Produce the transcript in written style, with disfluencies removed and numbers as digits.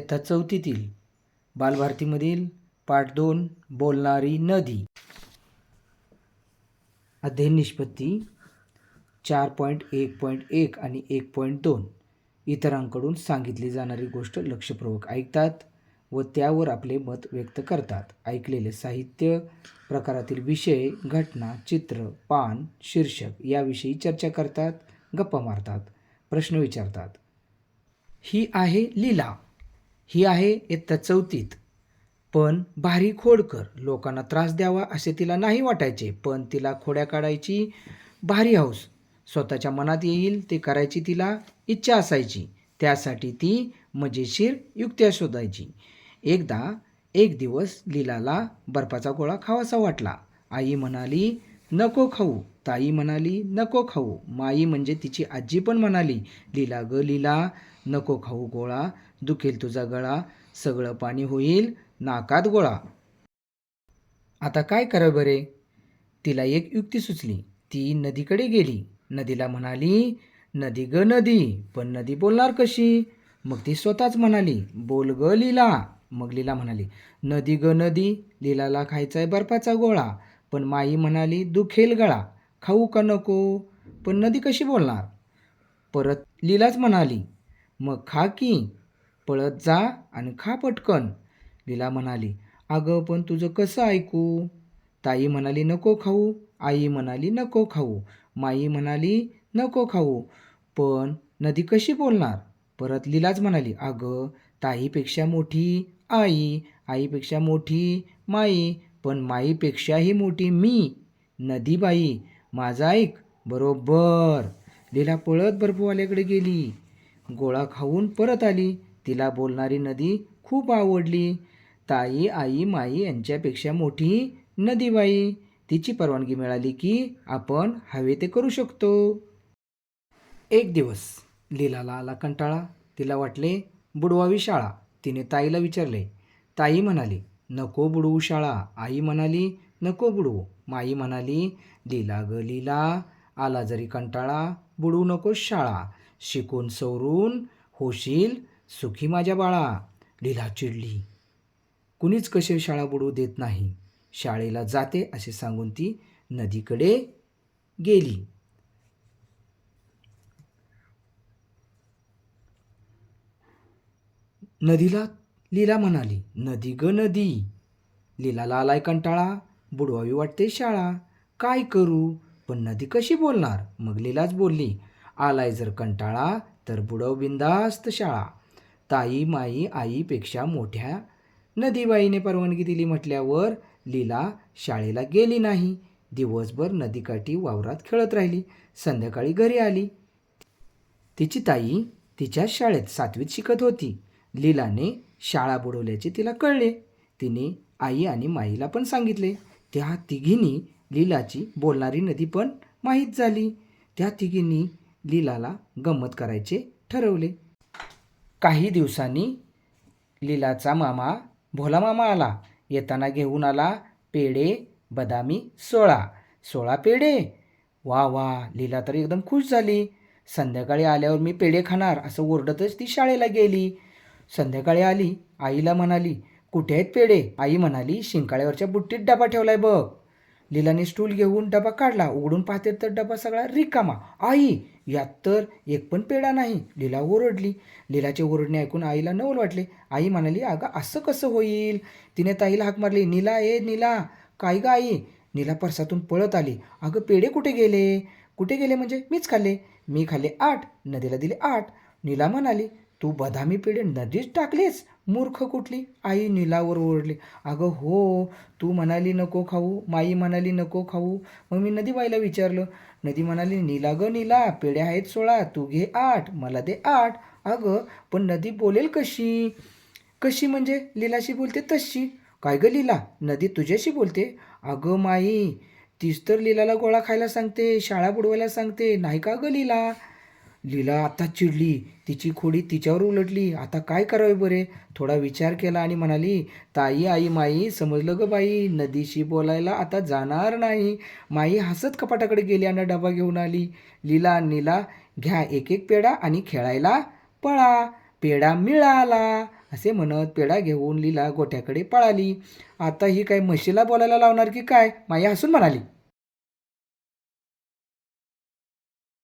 इयत्ता चौथीतील बालभारतीमधील पाठ 2 बोलणारी नदी. अध्ययन निष्पत्ती 4.1.1 आणि 1.2 इतरांकडून सांगितली जाणारी गोष्ट लक्षपूर्वक ऐकतात व त्यावर आपले मत व्यक्त करतात. ऐकलेले साहित्य, प्रकारातील विषय, घटना, चित्र, पान, शीर्षक याविषयी चर्चा करतात, गप्पा मारतात, प्रश्न विचारतात. ही आहे लीला. ही आहे इयत्ता चौथीत. पण भारी खोडकर. लोकांना त्रास द्यावा असे तिला नाही वाटायचे, पण तिला खोड्या काढायची भारी हौस. स्वतःच्या मनात येईल ते करायची तिला इच्छा असायची. त्यासाठी ती मजेशीर युक्त्या शोधायची. एक दिवस लीलाला बर्फाचा गोळा खावासा वाटला. आई म्हणाली नको खाऊ. ताई म्हणाली नको खाऊ. माई म्हणजे तिची आजी पण म्हणाली लीला ग लीला, नको खाऊ गोळा, दुखेल तुझा गळा, सगळं पाणी होईल नाकात गोळा. आता काय करावं बरे? तिला एक युक्ती सुचली. ती नदीकडे गेली. नदीला म्हणाली नदी ग नदी. पण नदी बोलणार कशी? मग ती स्वतःच म्हणाली बोल ग लीला. मग लीला म्हणाली नदी ग नदी, लीलाला खायचाय बर्फाचा गोळा, पण माई म्हणाली दुखेल गळा, खाऊ का नको? पण नदी कशी बोलणार? परत लीलाच म्हणाली मग खा की, पळत जा आणि खा पटकन. लीला म्हणाली अगं पण तुझं कसं ऐकू? ताई म्हणाली नको खाऊ. आई म्हणाली नको खाऊ. माई म्हणाली नको खाऊ. पण नदी कशी बोलणार? परत लीलाच म्हणाली अगं ताईपेक्षा मोठी आई, आईपेक्षा मोठी माई, पण माईपेक्षाही मोठी मी, नदीबाई, माझं ऐक बरोबर. लीला पळत बर्फवाल्याकडे गेली. गोळा खाऊन परत आली. तिला बोलणारी नदी खूप आवडली. ताई, आई, माई यांच्यापेक्षा मोठी नदीबाई. तिची परवानगी मिळाली की आपण हवे ते करू शकतो. एक दिवस लीलाला आला कंटाळा. तिला वाटले बुडवावी शाळा. तिने ताईला विचारले. ताई म्हणाली नको बुडवू शाळा. आई म्हणाली नको बुडवू. माई म्हणाली लीला ग लीला, आला जरी कंटाळा, बुडवू नकोस शाळा, शिकून सवरून होशील सुखी माझ्या बाळा. लीला चिडली. कुणीच कशी शाळा बुडवू देत नाही. शाळेला जाते असे सांगून ती नदीकडे गेली. नदीला लीला म्हणाली नदी ग नदी, लीलाला आलाय कंटाळा, बुडवावी वाटते शाळा, काय करू? पण नदी कशी बोलणार? मग लीलाच बोलली आलाय जर कंटाळा तर बुडव बिंदास्त शाळा. ताई, माई, आईपेक्षा मोठ्या नदीबाईने परवानगी दिली म्हटल्यावर लीला शाळेला गेली नाही. दिवसभर नदीकाठी वावरात खेळत राहिली. संध्याकाळी घरी आली. तिची ताई तिच्याच शाळेत 7वीत शिकत होती. लीलाने शाळा बुडवल्याचे तिला कळले. तिने आई आणि माईला पण सांगितले. त्या तिघींनी लीलाची बोलणारी नदी पण माहीत झाली. त्या तिघींनी लीलाला गंमत करायचे ठरवले. काही दिवसांनी लीलाचा मामा भोला मामा आला. येताना घेऊन आला पेढे, बदामी 16 पेढे. वा वा, लीला तर एकदम खुश झाली. संध्याकाळी आल्यावर मी पेढे खाणार असं ओरडतच ती शाळेला गेली. संध्याकाळी आली. आईला म्हणाली कुठे आहेत पेढे? आई म्हणाली शिंकाळ्यावरच्या बुट्टीत डबा ठेवलाय बघ. लीलाने स्टूल घेऊन डबा काढला. उघडून पाहते तर डबा सगळा रिकामा. आई, यात तर एक पण पेढा नाही. लीला ओरडली. लीलाचे ओरडणे ऐकून आईला नवल वाटले. आई म्हणाली अगं असं कसं होईल? तिने ताईला हाक मारली नीला, ए नीला. काय ग आई? नीला परसातून पळत आली. अगं पेढे कुठे गेले? कुठे गेले म्हणजे मीच खाल्ले. मी खाल्ले 8, नदीला दिले 8. नीला म्हणाली तू बदामी पेढे नदीत टाकलेस, मूर्ख कुठली. आई नीलावर ओरडली अगं हो, तू म्हणाली नको खाऊ, माई म्हणाली नको खाऊ, मग मी नदीबाईला विचारलं. नदी म्हणाली नीला ग नीला, पेढे आहेत 16, तू घे 8, मला दे 8. अगं पण नदी बोलेल कशी? कशी म्हणजे? लीलाशी बोलते तशी. काय ग लीला, नदी तुझ्याशी बोलते? अगं माई, तीच तर लीलाला गोळा खायला सांगते, शाळा बुडवायला सांगते, नाही का ग लीला? लीला आता चिडली. तिची खोडी तिच्यावर उलटली. आता काय करावे बरे? थोडा विचार केला आणि म्हणाली ताई, आई, माई, समजलं ग बाई, नदीशी बोलायला आता जाणार नाही. माई हसत कपाटाकडे गेली आणि डबा घेऊन आली. लीला नीला घ्या एक एक पेढा आणि खेळायला पळा. पेढा मिळाला. असे म्हणत पेढा घेऊन लीला गोठ्याकडे पळाली. आता ही काय म्हशीला बोलायला लावणार की काय? माया हसून म्हणाली.